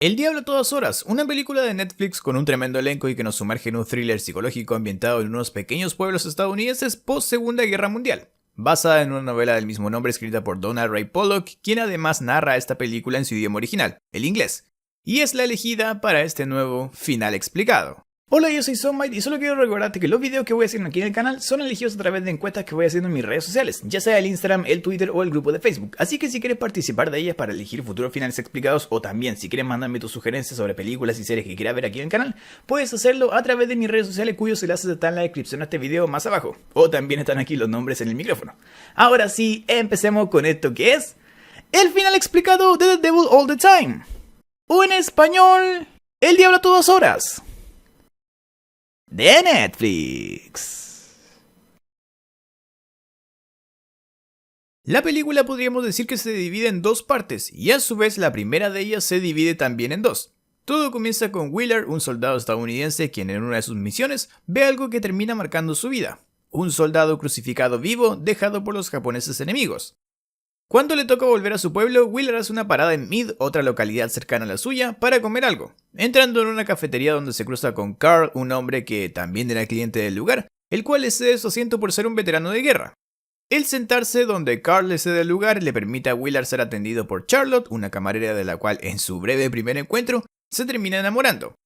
El Diablo a todas horas, una película de Netflix con un tremendo elenco y que nos sumerge en un thriller psicológico ambientado en unos pequeños pueblos estadounidenses post Segunda Guerra Mundial, basada en una novela del mismo nombre escrita por Donald Ray Pollock, quien además narra esta película en su idioma original, el inglés, y es la elegida para este nuevo final explicado. Hola, yo soy Zombite y solo quiero recordarte que los videos que voy haciendo aquí en el canal son elegidos a través de encuestas que voy haciendo en mis redes sociales, ya sea el Instagram, el Twitter o el grupo de Facebook, así que si quieres participar de ellas para elegir futuros finales explicados o también si quieres mandarme tus sugerencias sobre películas y series que quieras ver aquí en el canal, puedes hacerlo a través de mis redes sociales cuyos enlaces están en la descripción de este video más abajo, o también están aquí los nombres en el micrófono. Ahora sí, empecemos con esto que es el final explicado de The Devil All the Time, o en español, El Diablo a todas horas, de Netflix. La película podríamos decir que se divide en dos partes, y a su vez la primera de ellas se divide también en dos. Todo comienza con Willard, un soldado estadounidense quien en una de sus misiones ve algo que termina marcando su vida. Un soldado crucificado vivo dejado por los japoneses enemigos. Cuando le toca volver a su pueblo, Willard hace una parada en Mead, otra localidad cercana a la suya, para comer algo, entrando en una cafetería donde se cruza con Carl, un hombre que también era cliente del lugar, el cual le cede su asiento por ser un veterano de guerra. El sentarse donde Carl le cede el lugar le permite a Willard ser atendido por Charlotte, una camarera de la cual en su breve primer encuentro se termina enamorando.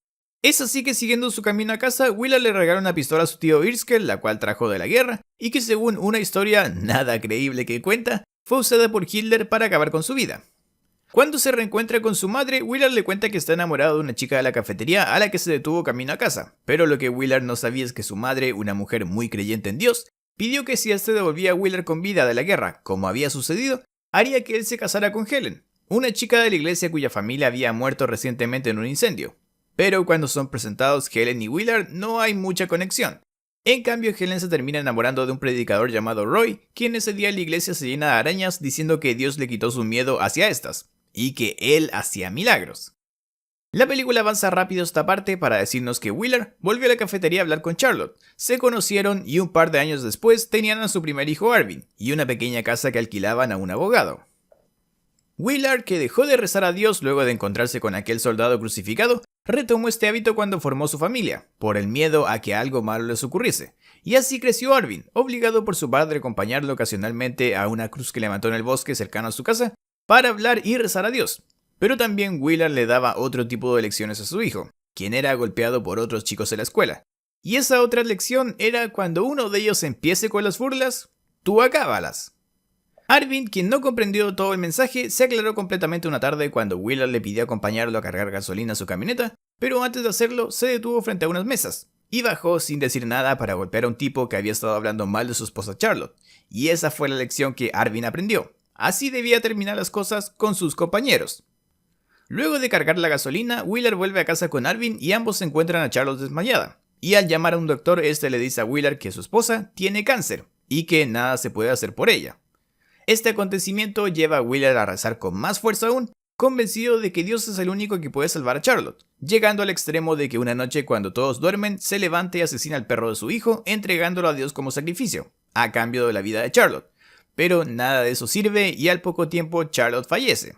Es así que siguiendo su camino a casa, Willard le regala una pistola a su tío Erskine, la cual trajo de la guerra, y que según una historia nada creíble que cuenta, fue usada por Hitler para acabar con su vida. Cuando se reencuentra con su madre, Willard le cuenta que está enamorado de una chica de la cafetería a la que se detuvo camino a casa, pero lo que Willard no sabía es que su madre, una mujer muy creyente en Dios, pidió que si este devolvía a Willard con vida de la guerra, como había sucedido, haría que él se casara con Helen, una chica de la iglesia cuya familia había muerto recientemente en un incendio. Pero cuando son presentados Helen y Willard no hay mucha conexión. En cambio, Helen se termina enamorando de un predicador llamado Roy, quien ese día en la iglesia se llena de arañas diciendo que Dios le quitó su miedo hacia estas, y que él hacía milagros. La película avanza rápido esta parte para decirnos que Willard volvió a la cafetería a hablar con Charlotte, se conocieron y un par de años después tenían a su primer hijo Arvin, y una pequeña casa que alquilaban a un abogado. Willard, que dejó de rezar a Dios luego de encontrarse con aquel soldado crucificado, retomó este hábito cuando formó su familia, por el miedo a que algo malo les ocurriese. Y así creció Arvin, obligado por su padre a acompañarlo ocasionalmente a una cruz que levantó en el bosque cercano a su casa, para hablar y rezar a Dios. Pero también Willard le daba otro tipo de lecciones a su hijo, quien era golpeado por otros chicos en la escuela. Y esa otra lección era cuando uno de ellos empiece con las burlas, tú acábalas. Arvin, quien no comprendió todo el mensaje, se aclaró completamente una tarde cuando Willard le pidió acompañarlo a cargar gasolina a su camioneta, pero antes de hacerlo se detuvo frente a unas mesas, y bajó sin decir nada para golpear a un tipo que había estado hablando mal de su esposa Charlotte, y esa fue la lección que Arvin aprendió. Así debía terminar las cosas con sus compañeros. Luego de cargar la gasolina, Willard vuelve a casa con Arvin y ambos se encuentran a Charlotte desmayada, y al llamar a un doctor este le dice a Willard que su esposa tiene cáncer, y que nada se puede hacer por ella. Este acontecimiento lleva a Willard a rezar con más fuerza aún, convencido de que Dios es el único que puede salvar a Charlotte, llegando al extremo de que una noche cuando todos duermen, se levanta y asesina al perro de su hijo, entregándolo a Dios como sacrificio, a cambio de la vida de Charlotte. Pero nada de eso sirve y al poco tiempo Charlotte fallece.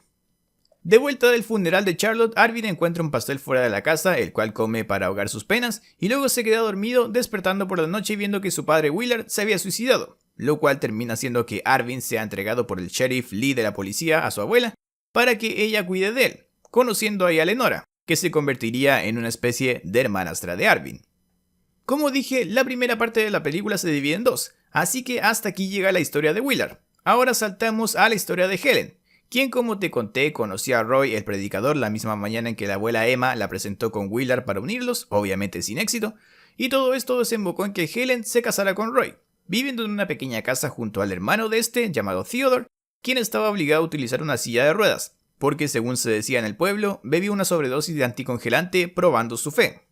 De vuelta del funeral de Charlotte, Arvin encuentra un pastel fuera de la casa, el cual come para ahogar sus penas, y luego se queda dormido, despertando por la noche y viendo que su padre Willard se había suicidado, lo cual termina haciendo que Arvin sea entregado por el sheriff Lee de la policía a su abuela, para que ella cuide de él, conociendo ahí a Lenora, que se convertiría en una especie de hermanastra de Arvin. Como dije, la primera parte de la película se divide en dos, así que hasta aquí llega la historia de Willard. Ahora saltamos a la historia de Helen, quien, como te conté, conoció a Roy el predicador la misma mañana en que la abuela Emma la presentó con Willard para unirlos, obviamente sin éxito, y todo esto desembocó en que Helen se casara con Roy, viviendo en una pequeña casa junto al hermano de este, llamado Theodore, quien estaba obligado a utilizar una silla de ruedas, porque según se decía en el pueblo, bebió una sobredosis de anticongelante probando su fe.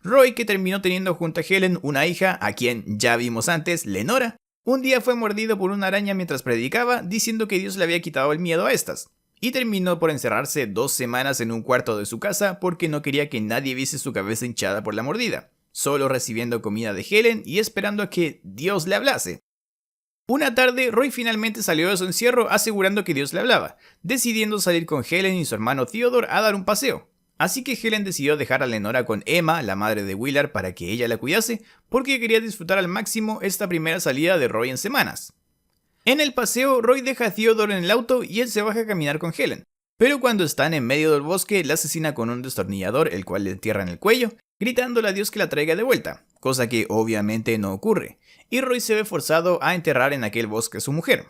Roy, que terminó teniendo junto a Helen una hija, a quien ya vimos antes, Lenora, un día fue mordido por una araña mientras predicaba, diciendo que Dios le había quitado el miedo a estas, y terminó por encerrarse 2 semanas en un cuarto de su casa porque no quería que nadie viese su cabeza hinchada por la mordida, solo recibiendo comida de Helen y esperando a que Dios le hablase. Una tarde, Roy finalmente salió de su encierro asegurando que Dios le hablaba, decidiendo salir con Helen y su hermano Theodore a dar un paseo. Así que Helen decidió dejar a Lenora con Emma, la madre de Willard, para que ella la cuidase, porque quería disfrutar al máximo esta primera salida de Roy en semanas. En el paseo, Roy deja a Theodore en el auto y él se baja a caminar con Helen. Pero cuando están en medio del bosque, la asesina con un destornillador, el cual le entierra en el cuello, gritándole a Dios que la traiga de vuelta, cosa que obviamente no ocurre, y Roy se ve forzado a enterrar en aquel bosque a su mujer.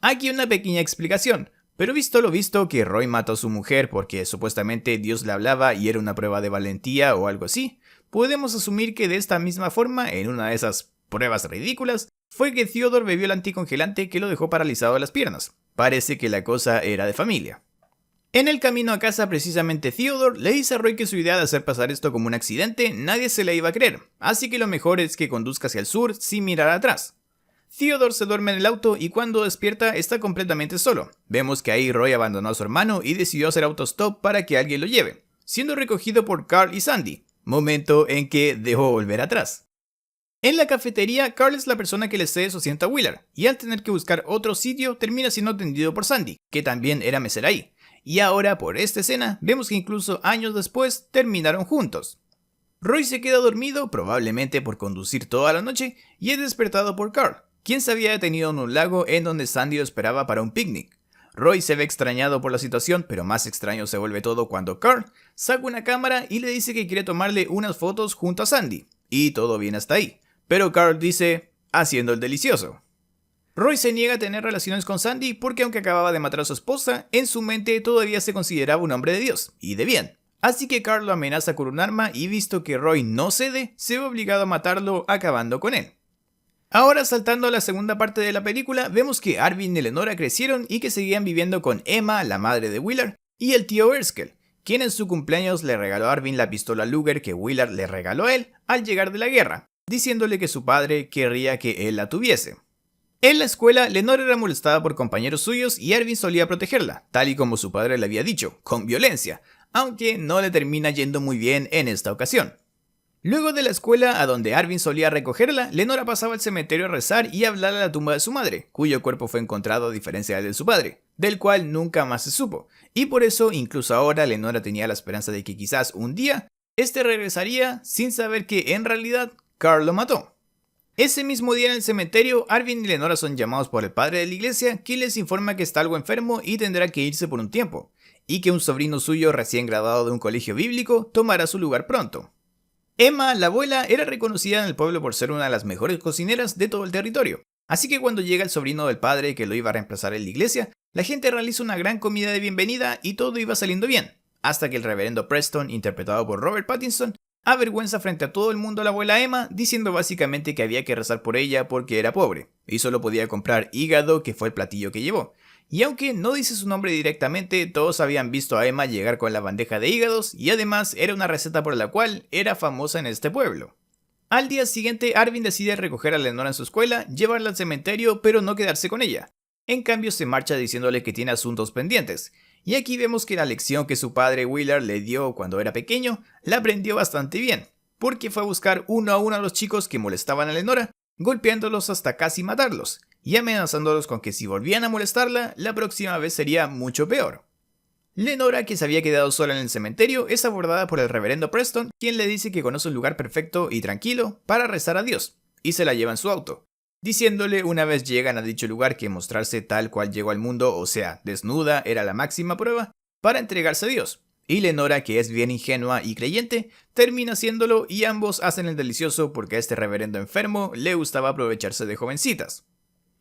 Aquí una pequeña explicación, pero visto lo visto que Roy mató a su mujer porque supuestamente Dios le hablaba y era una prueba de valentía o algo así, podemos asumir que de esta misma forma, en una de esas pruebas ridículas, fue que Theodore bebió el anticongelante que lo dejó paralizado de las piernas. Parece que la cosa era de familia. En el camino a casa, precisamente Theodore le dice a Roy que su idea de hacer pasar esto como un accidente nadie se la iba a creer, así que lo mejor es que conduzca hacia el sur sin mirar atrás. Theodore se duerme en el auto y cuando despierta está completamente solo. Vemos que ahí Roy abandonó a su hermano y decidió hacer autostop para que alguien lo lleve, siendo recogido por Carl y Sandy, momento en que dejó volver atrás. En la cafetería, Carl es la persona que le cede su asiento a Willard, y al tener que buscar otro sitio termina siendo atendido por Sandy, que también era mesera ahí. Y ahora, por esta escena, vemos que incluso años después terminaron juntos. Roy se queda dormido, probablemente por conducir toda la noche, y es despertado por Carl, quien se había detenido en un lago en donde Sandy lo esperaba para un picnic. Roy se ve extrañado por la situación, pero más extraño se vuelve todo cuando Carl saca una cámara y le dice que quiere tomarle unas fotos junto a Sandy. Y todo bien hasta ahí, pero Carl dice, haciendo el delicioso. Roy se niega a tener relaciones con Sandy porque aunque acababa de matar a su esposa, en su mente todavía se consideraba un hombre de Dios, y de bien. Así que Carl lo amenaza con un arma y visto que Roy no cede, se ve obligado a matarlo acabando con él. Ahora saltando a la segunda parte de la película, vemos que Arvin y Lenora crecieron y que seguían viviendo con Emma, la madre de Willard, y el tío Erskine, quien en su cumpleaños le regaló a Arvin la pistola Luger que Willard le regaló a él al llegar de la guerra, diciéndole que su padre querría que él la tuviese. En la escuela, Lenora era molestada por compañeros suyos y Arvin solía protegerla, tal y como su padre le había dicho, con violencia, aunque no le termina yendo muy bien en esta ocasión. Luego de la escuela, a donde Arvin solía recogerla, Lenora pasaba al cementerio a rezar y a hablar a la tumba de su madre, cuyo cuerpo fue encontrado a diferencia del de su padre, del cual nunca más se supo, y por eso incluso ahora Lenora tenía la esperanza de que quizás un día, este regresaría sin saber que en realidad Carl lo mató. Ese mismo día en el cementerio, Arvin y Lenora son llamados por el padre de la iglesia, quien les informa que está algo enfermo y tendrá que irse por un tiempo, y que un sobrino suyo recién graduado de un colegio bíblico tomará su lugar pronto. Emma, la abuela, era reconocida en el pueblo por ser una de las mejores cocineras de todo el territorio, así que cuando llega el sobrino del padre que lo iba a reemplazar en la iglesia, la gente realiza una gran comida de bienvenida y todo iba saliendo bien, hasta que el reverendo Preston, interpretado por Robert Pattinson, avergüenza frente a todo el mundo a la abuela Emma, diciendo básicamente que había que rezar por ella porque era pobre, y solo podía comprar hígado, que fue el platillo que llevó. Y aunque no dice su nombre directamente, todos habían visto a Emma llegar con la bandeja de hígados, y además era una receta por la cual era famosa en este pueblo. Al día siguiente, Arvin decide recoger a Lenora en su escuela, llevarla al cementerio, pero no quedarse con ella. En cambio se marcha diciéndole que tiene asuntos pendientes. Y aquí vemos que la lección que su padre Willard le dio cuando era pequeño, la aprendió bastante bien, porque fue a buscar uno a los chicos que molestaban a Lenora, golpeándolos hasta casi matarlos, y amenazándolos con que si volvían a molestarla, la próxima vez sería mucho peor. Lenora, que se había quedado sola en el cementerio, es abordada por el reverendo Preston, quien le dice que conoce un lugar perfecto y tranquilo para rezar a Dios, y se la lleva en su auto, diciéndole una vez llegan a dicho lugar que mostrarse tal cual llegó al mundo, o sea, desnuda, era la máxima prueba para entregarse a Dios. Y Lenora, que es bien ingenua y creyente, termina haciéndolo y ambos hacen el delicioso porque a este reverendo enfermo le gustaba aprovecharse de jovencitas.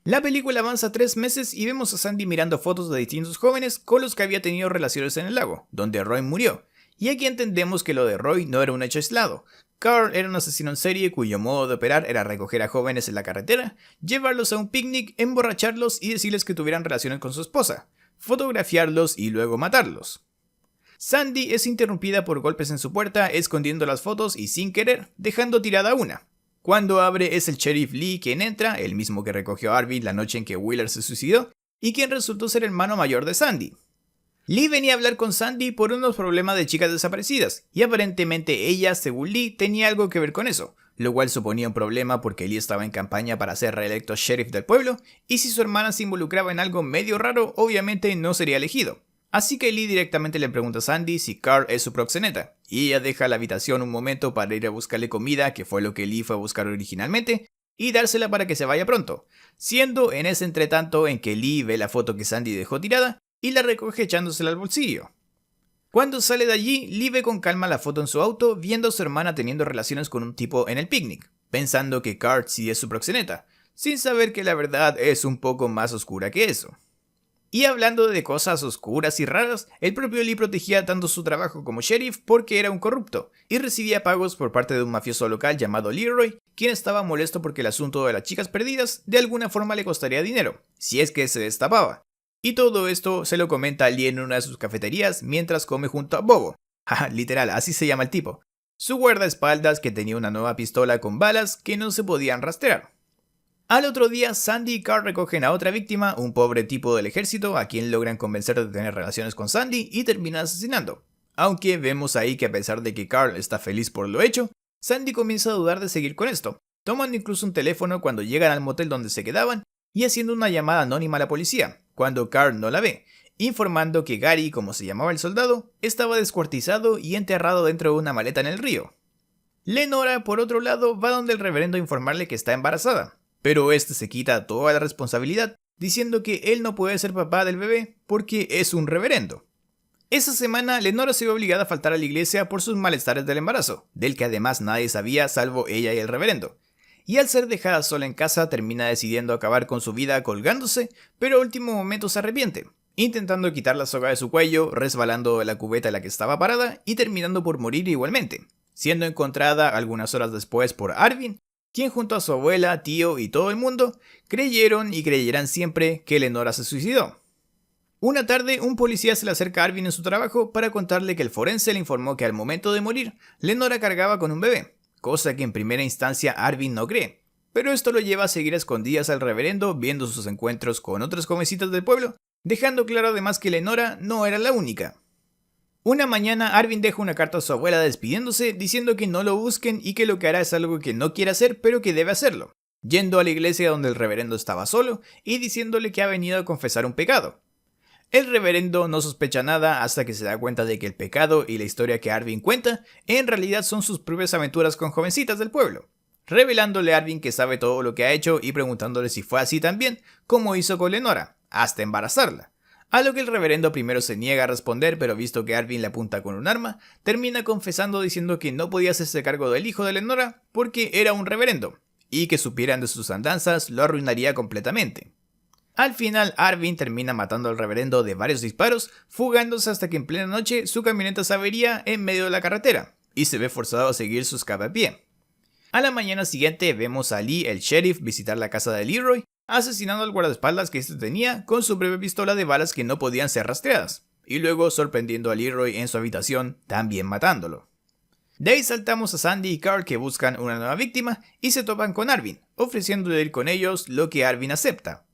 La película avanza 3 meses y vemos a Sandy mirando fotos de distintos jóvenes con los que había tenido relaciones en el lago, donde Roy murió. Y aquí entendemos que lo de Roy no era un hecho aislado. Carl era un asesino en serie cuyo modo de operar era recoger a jóvenes en la carretera, llevarlos a un picnic, emborracharlos y decirles que tuvieran relaciones con su esposa, fotografiarlos y luego matarlos. Sandy es interrumpida por golpes en su puerta, escondiendo las fotos y sin querer, dejando tirada una. Cuando abre es el sheriff Lee quien entra, el mismo que recogió a Arvin la noche en que Willard se suicidó, y quien resultó ser el hermano mayor de Sandy. Lee venía a hablar con Sandy por unos problemas de chicas desaparecidas, y aparentemente ella, según Lee, tenía algo que ver con eso, lo cual suponía un problema porque Lee estaba en campaña para ser reelecto sheriff del pueblo, y si su hermana se involucraba en algo medio raro, obviamente no sería elegido. Así que Lee directamente le pregunta a Sandy si Carl es su proxeneta, y ella deja la habitación un momento para ir a buscarle comida, que fue lo que Lee fue a buscar originalmente, y dársela para que se vaya pronto, siendo en ese entretanto en que Lee ve la foto que Sandy dejó tirada y la recoge echándosela al bolsillo. Cuando sale de allí, Lee ve con calma la foto en su auto, viendo a su hermana teniendo relaciones con un tipo en el picnic, pensando que Carl sí es su proxeneta, sin saber que la verdad es un poco más oscura que eso. Y hablando de cosas oscuras y raras, el propio Lee protegía tanto su trabajo como sheriff porque era un corrupto, y recibía pagos por parte de un mafioso local llamado Leroy, quien estaba molesto porque el asunto de las chicas perdidas de alguna forma le costaría dinero, si es que se destapaba. Y todo esto se lo comenta Lee en una de sus cafeterías mientras come junto a Bobo. Literal, así se llama el tipo. Su guardaespaldas que tenía una nueva pistola con balas que no se podían rastrear. Al otro día, Sandy y Carl recogen a otra víctima, un pobre tipo del ejército, a quien logran convencer de tener relaciones con Sandy y terminan asesinando. Aunque vemos ahí que a pesar de que Carl está feliz por lo hecho, Sandy comienza a dudar de seguir con esto, tomando incluso un teléfono cuando llegan al motel donde se quedaban y haciendo una llamada anónima a la policía, cuando Carl no la ve, informando que Gary, como se llamaba el soldado, estaba descuartizado y enterrado dentro de una maleta en el río. Lenora, por otro lado, va donde el reverendo a informarle que está embarazada. Pero este se quita toda la responsabilidad, diciendo que él no puede ser papá del bebé porque es un reverendo. Esa semana, Lenora se vio obligada a faltar a la iglesia por sus malestares del embarazo, del que además nadie sabía salvo ella y el reverendo. Y al ser dejada sola en casa, termina decidiendo acabar con su vida colgándose, pero a último momento se arrepiente, intentando quitar la soga de su cuello, resbalando de la cubeta en la que estaba parada y terminando por morir igualmente, siendo encontrada algunas horas después por Arvin, quien junto a su abuela, tío y todo el mundo creyeron y creerán siempre que Lenora se suicidó. Una tarde, un policía se le acerca a Arvin en su trabajo para contarle que el forense le informó que al momento de morir, Lenora cargaba con un bebé, cosa que en primera instancia Arvin no cree, pero esto lo lleva a seguir a escondidas al reverendo viendo sus encuentros con otras jovencitas del pueblo, dejando claro además que Lenora no era la única. Una mañana Arvin deja una carta a su abuela despidiéndose, diciendo que no lo busquen y que lo que hará es algo que no quiere hacer pero que debe hacerlo, yendo a la iglesia donde el reverendo estaba solo y diciéndole que ha venido a confesar un pecado. El reverendo no sospecha nada hasta que se da cuenta de que el pecado y la historia que Arvin cuenta en realidad son sus propias aventuras con jovencitas del pueblo, revelándole a Arvin que sabe todo lo que ha hecho y preguntándole si fue así también como hizo con Lenora, hasta embarazarla. A lo que el reverendo primero se niega a responder, pero visto que Arvin le apunta con un arma, termina confesando diciendo que no podía hacerse cargo del hijo de Lenora porque era un reverendo, y que supieran de sus andanzas lo arruinaría completamente. Al final, Arvin termina matando al reverendo de varios disparos, fugándose hasta que en plena noche su camioneta se avería en medio de la carretera, y se ve forzado a seguir su escape a pie. A la mañana siguiente vemos a Lee, el sheriff, visitar la casa de Leroy, asesinando al guardaespaldas que este tenía con su breve pistola de balas que no podían ser rastreadas, y luego sorprendiendo a Leroy en su habitación, también matándolo. De ahí saltamos a Sandy y Carl que buscan una nueva víctima y se topan con Arvin, ofreciéndole ir con ellos, lo que Arvin acepta.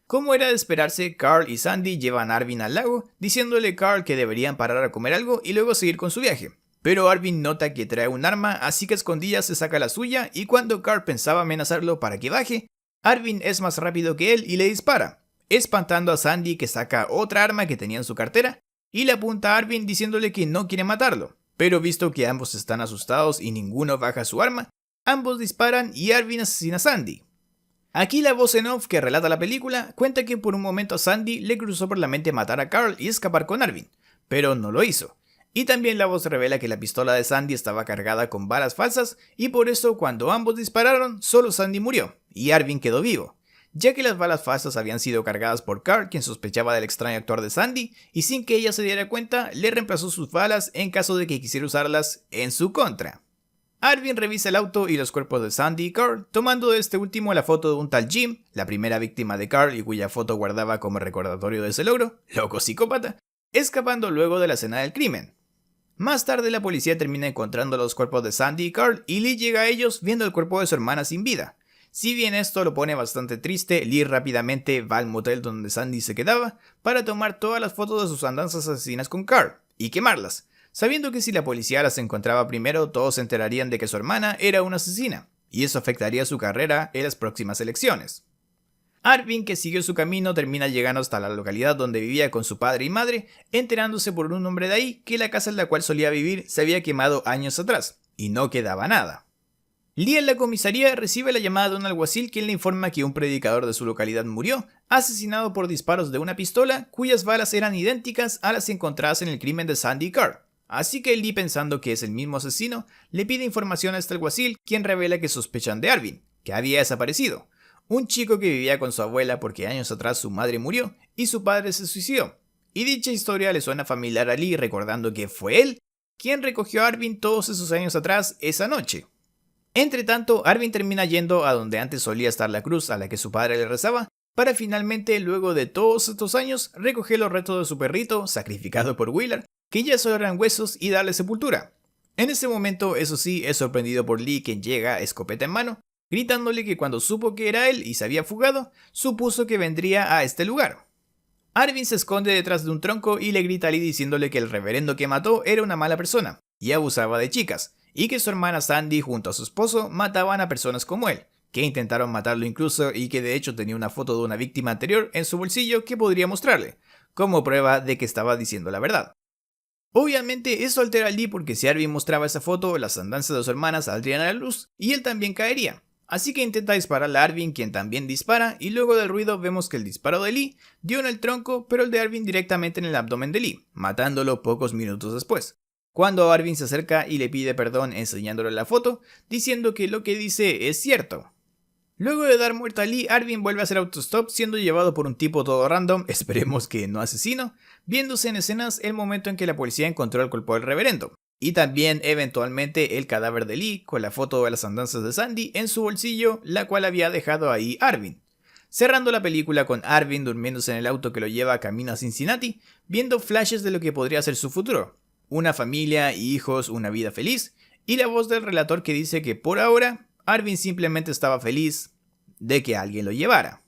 Como era de esperarse, Carl y Sandy llevan a Arvin al lago, diciéndole a Carl que deberían parar a comer algo y luego seguir con su viaje. Pero Arvin nota que trae un arma, así que a escondidas se saca la suya y cuando Carl pensaba amenazarlo para que baje, Arvin es más rápido que él y le dispara, espantando a Sandy que saca otra arma que tenía en su cartera y le apunta a Arvin diciéndole que no quiere matarlo, pero visto que ambos están asustados y ninguno baja su arma, ambos disparan y Arvin asesina a Sandy. Aquí la voz en off que relata la película cuenta que por un momento a Sandy le cruzó por la mente matar a Carl y escapar con Arvin, pero no lo hizo. Y también la voz revela que la pistola de Sandy estaba cargada con balas falsas y por eso cuando ambos dispararon, solo Sandy murió y Arvin quedó vivo, ya que las balas falsas habían sido cargadas por Carl, quien sospechaba del extraño actuar de Sandy y sin que ella se diera cuenta, le reemplazó sus balas en caso de que quisiera usarlas en su contra. Arvin revisa el auto y los cuerpos de Sandy y Carl, tomando de este último la foto de un tal Jim, la primera víctima de Carl y cuya foto guardaba como recordatorio de ese logro, loco psicópata, escapando luego de la escena del crimen. Más tarde la policía termina encontrando los cuerpos de Sandy y Carl y Lee llega a ellos viendo el cuerpo de su hermana sin vida. Si bien esto lo pone bastante triste, Lee rápidamente va al motel donde Sandy se quedaba para tomar todas las fotos de sus andanzas asesinas con Carl y quemarlas, sabiendo que si la policía las encontraba primero todos se enterarían de que su hermana era una asesina, y eso afectaría su carrera en las próximas elecciones. Arvin, que siguió su camino, termina llegando hasta la localidad donde vivía con su padre y madre, enterándose por un hombre de ahí que la casa en la cual solía vivir se había quemado años atrás, y no quedaba nada. Lee en la comisaría recibe la llamada de un alguacil quien le informa que un predicador de su localidad murió, asesinado por disparos de una pistola cuyas balas eran idénticas a las encontradas en el crimen de Sandy Carr. Así que Lee, pensando que es el mismo asesino, le pide información a este alguacil, quien revela que sospechan de Arvin, que había desaparecido, un chico que vivía con su abuela porque años atrás su madre murió y su padre se suicidó. Y dicha historia le suena familiar a Lee, recordando que fue él quien recogió a Arvin todos esos años atrás esa noche. Entre tanto, Arvin termina yendo a donde antes solía estar la cruz a la que su padre le rezaba, para finalmente, luego de todos estos años, recoger los restos de su perrito, sacrificado por Willard, que ya solo eran huesos, y darle sepultura. En ese momento, eso sí, es sorprendido por Lee, quien llega, escopeta en mano, gritándole que cuando supo que era él y se había fugado, supuso que vendría a este lugar. Arvin se esconde detrás de un tronco y le grita a Lee diciéndole que el reverendo que mató era una mala persona, y abusaba de chicas, y que su hermana Sandy junto a su esposo mataban a personas como él, que intentaron matarlo incluso y que de hecho tenía una foto de una víctima anterior en su bolsillo que podría mostrarle, como prueba de que estaba diciendo la verdad. Obviamente eso altera a Lee porque si Arvin mostraba esa foto, las andanzas de su hermana saldrían a la luz y él también caería. Así que intenta dispararle a Arvin, quien también dispara, y luego del ruido vemos que el disparo de Lee dio en el tronco, pero el de Arvin directamente en el abdomen de Lee, matándolo pocos minutos después. Cuando Arvin se acerca y le pide perdón enseñándole la foto, diciendo que lo que dice es cierto. Luego de dar muerte a Lee, Arvin vuelve a hacer autostop siendo llevado por un tipo todo random, esperemos que no asesino, viéndose en escenas el momento en que la policía encontró al cuerpo del reverendo. Y también eventualmente el cadáver de Lee con la foto de las andanzas de Sandy en su bolsillo, la cual había dejado ahí Arvin. Cerrando la película con Arvin durmiéndose en el auto que lo lleva camino a Cincinnati, viendo flashes de lo que podría ser su futuro. Una familia, hijos, una vida feliz, y la voz del relator que dice que por ahora, Arvin simplemente estaba feliz de que alguien lo llevara.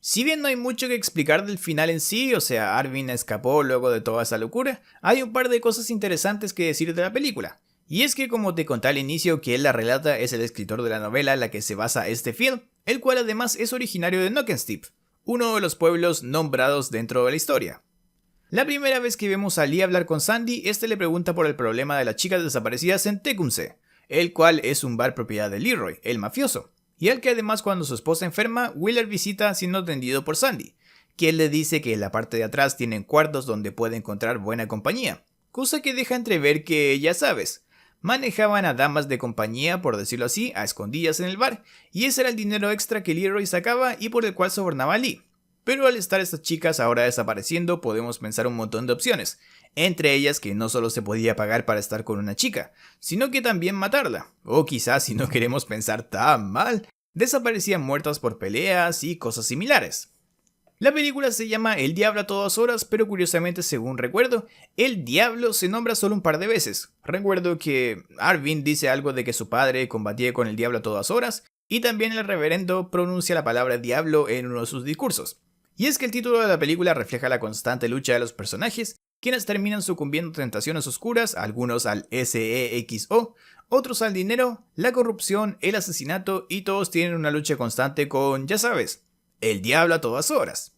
Si bien no hay mucho que explicar del final en sí, o sea, Arvin escapó luego de toda esa locura, hay un par de cosas interesantes que decir de la película. Y es que, como te conté al inicio, que él la relata es el escritor de la novela en la que se basa este film, el cual además es originario de Knokensteep, uno de los pueblos nombrados dentro de la historia. La primera vez que vemos a Lee hablar con Sandy, este le pregunta por el problema de las chicas desaparecidas en Tecumseh, el cual es un bar propiedad de Leroy, el mafioso, y al que además cuando su esposa enferma, Willard visita siendo atendido por Sandy, quien le dice que en la parte de atrás tienen cuartos donde puede encontrar buena compañía, cosa que deja entrever que, ya sabes, manejaban a damas de compañía, por decirlo así, a escondidas en el bar, y ese era el dinero extra que Leroy sacaba y por el cual sobornaba a Lee. Pero al estar estas chicas ahora desapareciendo, podemos pensar un montón de opciones, entre ellas que no solo se podía pagar para estar con una chica, sino que también matarla, o quizás, si no queremos pensar tan mal, desaparecían muertas por peleas y cosas similares. La película se llama El Diablo a todas horas, pero curiosamente, según recuerdo, el diablo se nombra solo un par de veces. Recuerdo que Arvin dice algo de que su padre combatía con el diablo a todas horas, y también el reverendo pronuncia la palabra diablo en uno de sus discursos. Y es que el título de la película refleja la constante lucha de los personajes, quienes terminan sucumbiendo a tentaciones oscuras, algunos al SEXO, otros al dinero, la corrupción, el asesinato, y todos tienen una lucha constante con, ya sabes, el diablo a todas horas.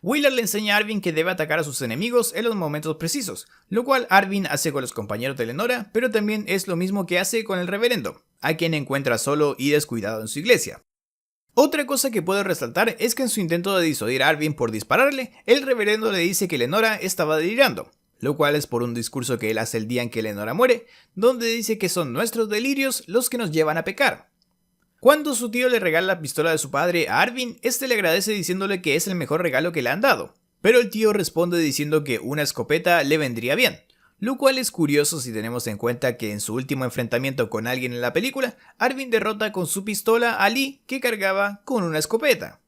Willard le enseña a Arvin que debe atacar a sus enemigos en los momentos precisos, lo cual Arvin hace con los compañeros de Lenora, pero también es lo mismo que hace con el reverendo, a quien encuentra solo y descuidado en su iglesia. Otra cosa que puedo resaltar es que en su intento de disuadir a Arvin por dispararle, el reverendo le dice que Lenora estaba delirando, lo cual es por un discurso que él hace el día en que Lenora muere, donde dice que son nuestros delirios los que nos llevan a pecar. Cuando su tío le regala la pistola de su padre a Arvin, este le agradece diciéndole que es el mejor regalo que le han dado, pero el tío responde diciendo que una escopeta le vendría bien. Lo cual es curioso si tenemos en cuenta que en su último enfrentamiento con alguien en la película, Arvin derrota con su pistola a Lee, que cargaba con una escopeta.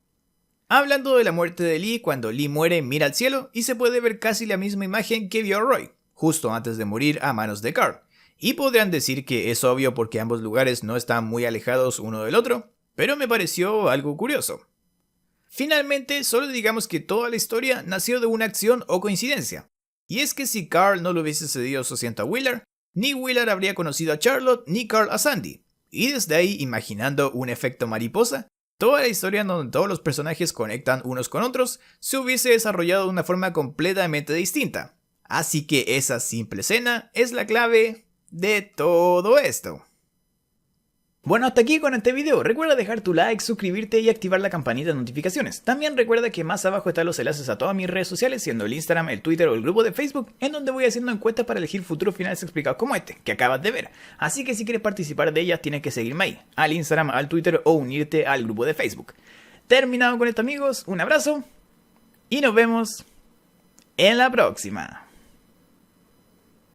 Hablando de la muerte de Lee, cuando Lee muere mira al cielo y se puede ver casi la misma imagen que vio Roy, justo antes de morir a manos de Carl. Y podrían decir que es obvio porque ambos lugares no están muy alejados uno del otro, pero me pareció algo curioso. Finalmente, solo digamos que toda la historia nació de una acción o coincidencia. Y es que si Carl no le hubiese cedido su asiento a Willard, ni Willard habría conocido a Charlotte ni Carl a Sandy. Y desde ahí, imaginando un efecto mariposa, toda la historia en donde todos los personajes conectan unos con otros se hubiese desarrollado de una forma completamente distinta. Así que esa simple escena es la clave de todo esto. Bueno, hasta aquí con este video. Recuerda dejar tu like, suscribirte y activar la campanita de notificaciones. También recuerda que más abajo están los enlaces a todas mis redes sociales, siendo el Instagram, el Twitter o el grupo de Facebook, en donde voy haciendo encuestas para elegir futuros finales explicados como este, que acabas de ver. Así que si quieres participar de ellas, tienes que seguirme ahí, al Instagram, al Twitter o unirte al grupo de Facebook. Terminado con esto, amigos, un abrazo y nos vemos en la próxima.